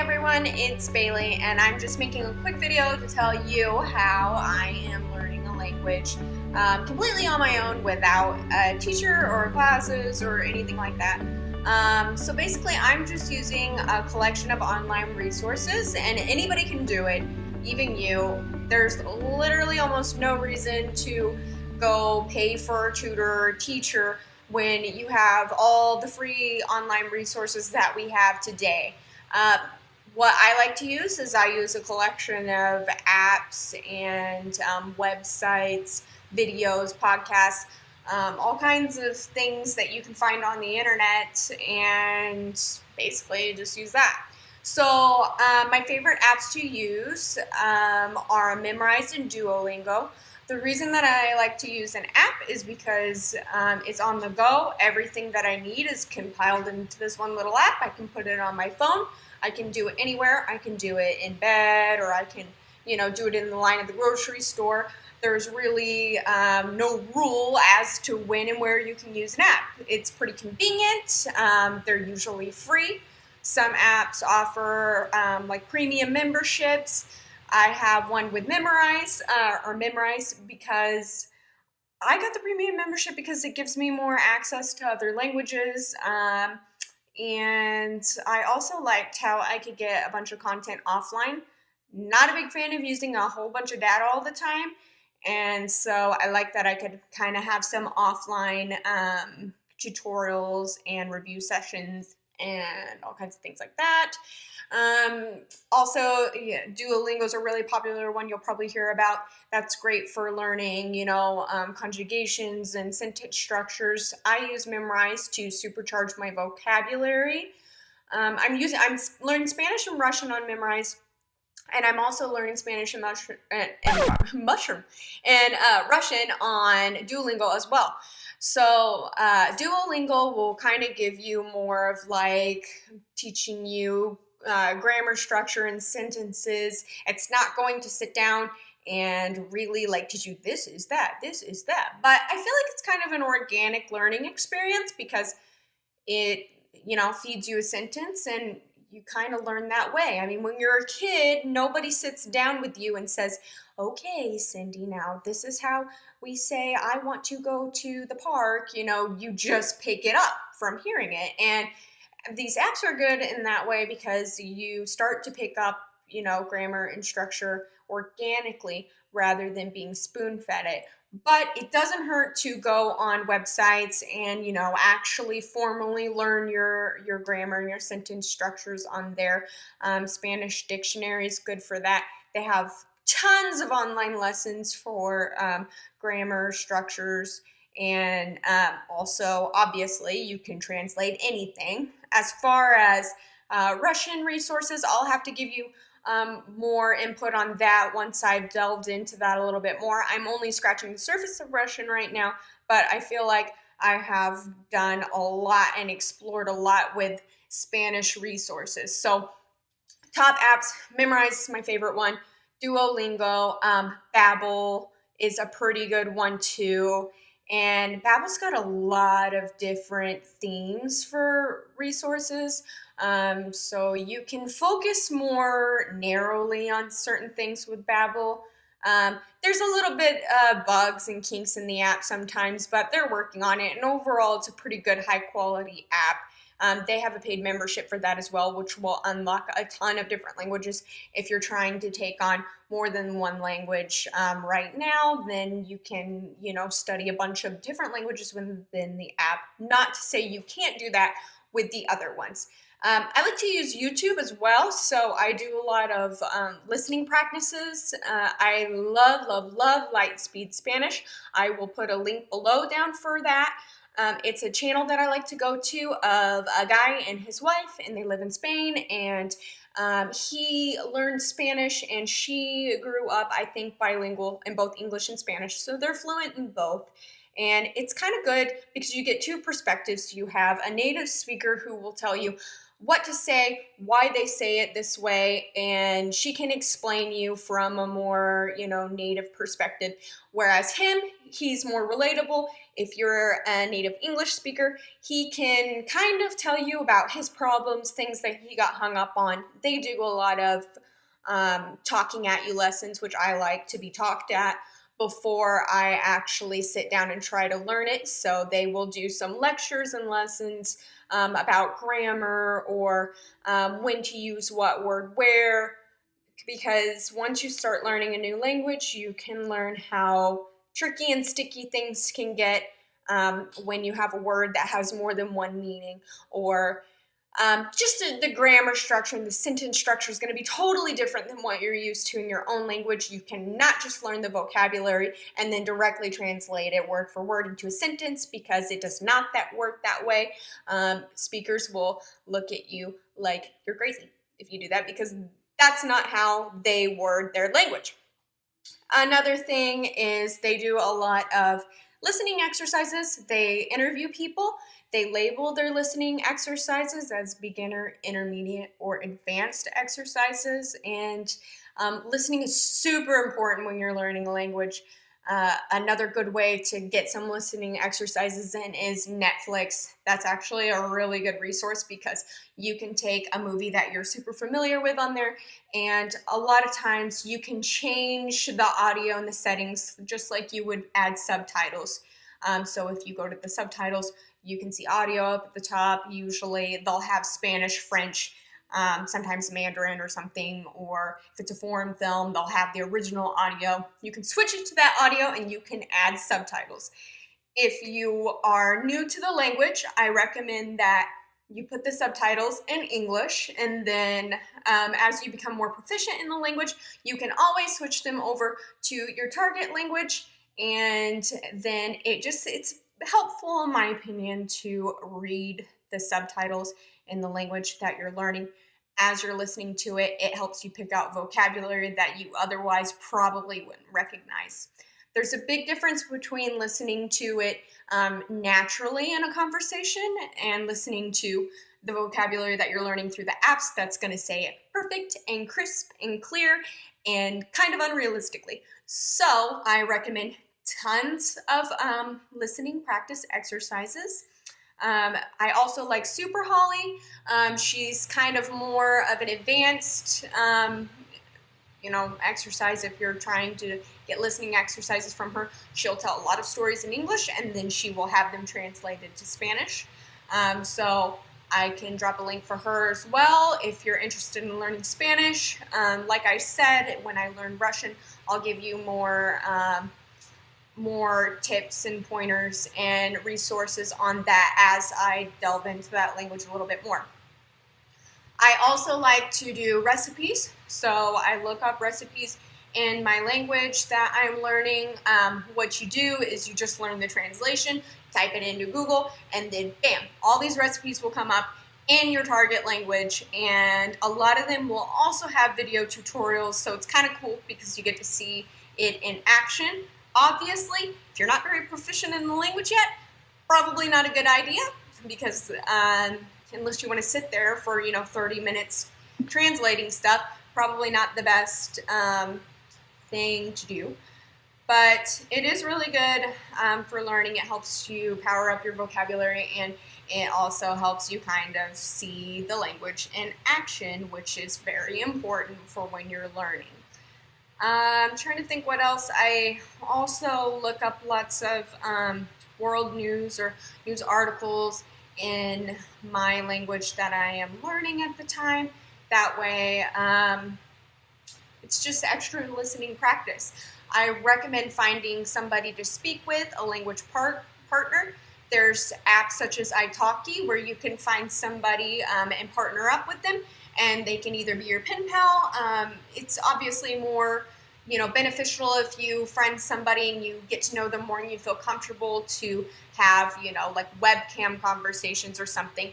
everyone, it's Bailey, and I'm just making a quick video to tell you how I am learning a language completely on my own without a teacher or classes or anything like that. So basically, I'm just using a collection of online resources, and anybody can do it, even you. There's literally almost no reason to go pay for a tutor or teacher when you have all the free online resources that we have today. What I like to use is I use a collection of apps and websites, videos, podcasts, all kinds of things that you can find on the internet, and basically just use that. So my favorite apps to use are Memrise and Duolingo. The reason that I like to use an app is because it's on the go. Everything that I need is compiled into this one little app. I can put it on my phone. I can do it anywhere. I can do it in bed, or I can, do it in the line at the grocery store. There's really no rule as to when and where you can use an app. It's pretty convenient. They're usually free. Some apps offer like premium memberships. I have one with Memrise because I got the premium membership because it gives me more access to other languages. And I also liked how I could get a bunch of content offline. Not a big fan of using a whole bunch of data all the time. And so I like that I could kind of have some offline tutorials and review sessions and all kinds of things like that. Also, Duolingo is a really popular one you'll probably hear about. That's great for learning, conjugations and sentence structures. I use Memrise to supercharge my vocabulary. I'm learning Spanish and Russian on Memrise, and I'm also learning Spanish and Russian on Duolingo as well. So Duolingo will kind of give you more of like teaching you grammar structure and sentences. It's not going to sit down and really like teach you this is that. But I feel like it's kind of an organic learning experience because it, feeds you a sentence and you kind of learn that way. I mean, when you're a kid, nobody sits down with you and says, okay, Cindy, now this is how we say I want to go to the park. You just pick it up from hearing it. And these apps are good in that way because you start to pick up, grammar and structure organically rather than being spoon-fed it. But it doesn't hurt to go on websites and, actually formally learn your grammar and your sentence structures on there. Spanish Dictionary is good for that. They have tons of online lessons for grammar structures. And also, obviously, you can translate anything. As far as Russian resources, I'll have to give you more input on that once I've delved into that a little bit more. I'm only scratching the surface of Russian right now, but I feel like I have done a lot and explored a lot with Spanish resources. So top apps, Memrise is my favorite one. Duolingo, Babbel is a pretty good one too. And Babbel's got a lot of different themes for resources. So you can focus more narrowly on certain things with Babbel. There's a little bit bugs and kinks in the app sometimes, but they're working on it. And overall, it's a pretty good high quality app. They have a paid membership for that as well, which will unlock a ton of different languages. If you're trying to take on more than one language right now, then you can, study a bunch of different languages within the app. Not to say you can't do that with the other ones. I like to use YouTube as well, so I do a lot of listening practices. I love Lightspeed Spanish. I will put a link below down for that. It's a channel that I like to go to of a guy and his wife, and they live in Spain, and he learned Spanish, and she grew up, I think, bilingual in both English and Spanish, so they're fluent in both. And it's kind of good because you get two perspectives. You have a native speaker who will tell you what to say, why they say it this way, and she can explain you from a more, native perspective. Whereas he's more relatable. If you're a native English speaker, he can kind of tell you about his problems, things that he got hung up on. They do a lot of talking at you lessons, which I like to be talked at before I actually sit down and try to learn it. So they will do some lectures and lessons about grammar or when to use what word where, because once you start learning a new language, you can learn how tricky and sticky things can get when you have a word that has more than one meaning, or the grammar structure and the sentence structure is going to be totally different than what you're used to in your own language. You cannot just learn the vocabulary and then directly translate it word for word into a sentence, because it does not work that way. Speakers will look at you like you're crazy if you do that, because that's not how they word their language. Another thing is they do a lot of listening exercises. They interview people. They label their listening exercises as beginner, intermediate, or advanced exercises. And listening is super important when you're learning a language. Another good way to get some listening exercises in is Netflix. That's actually a really good resource, because you can take a movie that you're super familiar with on there, and a lot of times you can change the audio and the settings just like you would add subtitles. So if you go to the subtitles, you can see audio up at the top. Usually they'll have Spanish, French, sometimes Mandarin or something, or if it's a foreign film, they'll have the original audio. You can switch it to that audio and you can add subtitles. If you are new to the language, I recommend that you put the subtitles in English, and then as you become more proficient in the language, you can always switch them over to your target language, and then it's helpful, in my opinion, to read the subtitles in the language that you're learning. As you're listening to it, it helps you pick out vocabulary that you otherwise probably wouldn't recognize. There's a big difference between listening to it naturally in a conversation and listening to the vocabulary that you're learning through the apps that's going to say it perfect and crisp and clear and kind of unrealistically. So I recommend tons of listening practice exercises. I also like Super Holly. She's kind of more of an advanced exercise. If you're trying to get listening exercises from her, she'll tell a lot of stories in English, and then she will have them translated to Spanish. So I can drop a link for her as well if you're interested in learning Spanish. Like I said, when I learned Russian, I'll give you more tips and pointers and resources on that as I delve into that language a little bit more. I also like to do recipes, so I look up recipes in my language that I'm learning. What you do is you just learn the translation, type it into Google, and then bam, all these recipes will come up in your target language, and a lot of them will also have video tutorials, so it's kind of cool because you get to see it in action. Obviously, if you're not very proficient in the language yet, probably not a good idea, because unless you want to sit there for 30 minutes translating stuff, probably not the best thing to do. But it is really good for learning. It helps you power up your vocabulary, and it also helps you kind of see the language in action, which is very important for when you're learning. I'm trying to think what else. I also look up lots of world news or news articles in my language that I am learning at the time. That way, it's just extra listening practice. I recommend finding somebody to speak with, a language partner. There's apps such as italki where you can find somebody and partner up with them, and they can either be your pen pal. It's obviously more beneficial if you friend somebody and you get to know them more and you feel comfortable to have, like webcam conversations or something.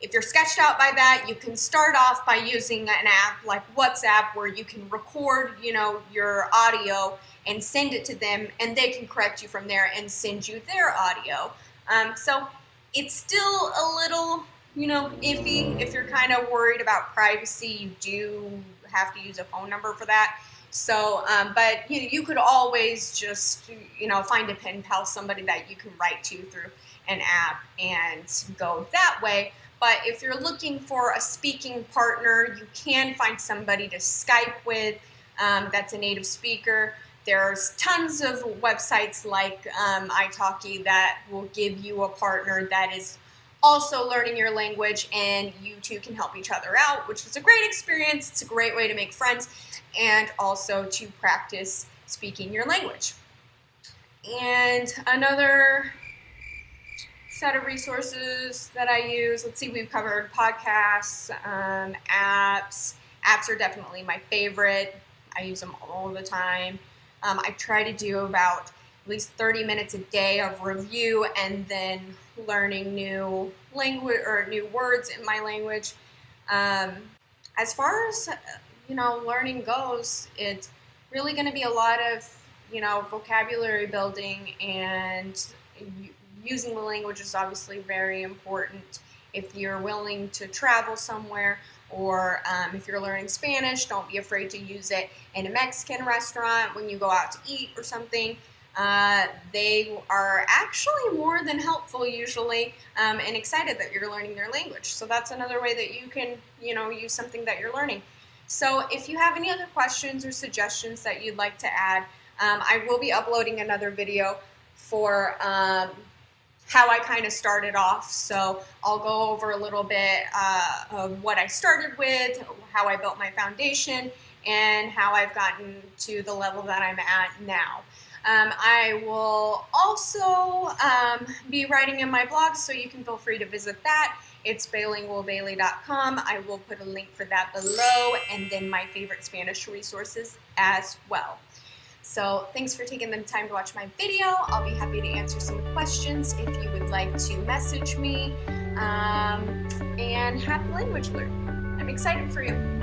If you're sketched out by that, you can start off by using an app like WhatsApp where you can record, your audio and send it to them, and they can correct you from there and send you their audio. So it's still a little, iffy if you're kind of worried about privacy. You do have to use a phone number for that. So, but you could always just, find a pen pal, somebody that you can write to through an app and go that way. But if you're looking for a speaking partner, you can find somebody to Skype with that's a native speaker. There's tons of websites like italki that will give you a partner that is also learning your language, and you two can help each other out, which is a great experience. It's a great way to make friends and also to practice speaking your language. And another set of resources that I use, let's see, we've covered podcasts, apps. Apps are definitely my favorite. I use them all the time. I try to do about at least 30 minutes a day of review and then learning new language or new words in my language. As far as learning goes, it's really going to be a lot of vocabulary building, and using the language is obviously very important. If you're willing to travel somewhere, or if you're learning Spanish, don't be afraid to use it in a Mexican restaurant when you go out to eat or something. They are actually more than helpful usually, and excited that you're learning their language. So that's another way that you can, use something that you're learning. So if you have any other questions or suggestions that you'd like to add, I will be uploading another video for how I kind of started off. So I'll go over a little bit of what I started with, how I built my foundation, and how I've gotten to the level that I'm at now. I will also be writing in my blog, so you can feel free to visit that. It's bilingualbailey.com. I will put a link for that below, and then my favorite Spanish resources as well. So thanks for taking the time to watch my video. I'll be happy to answer some questions if you would like to message me. And happy language learning. I'm excited for you.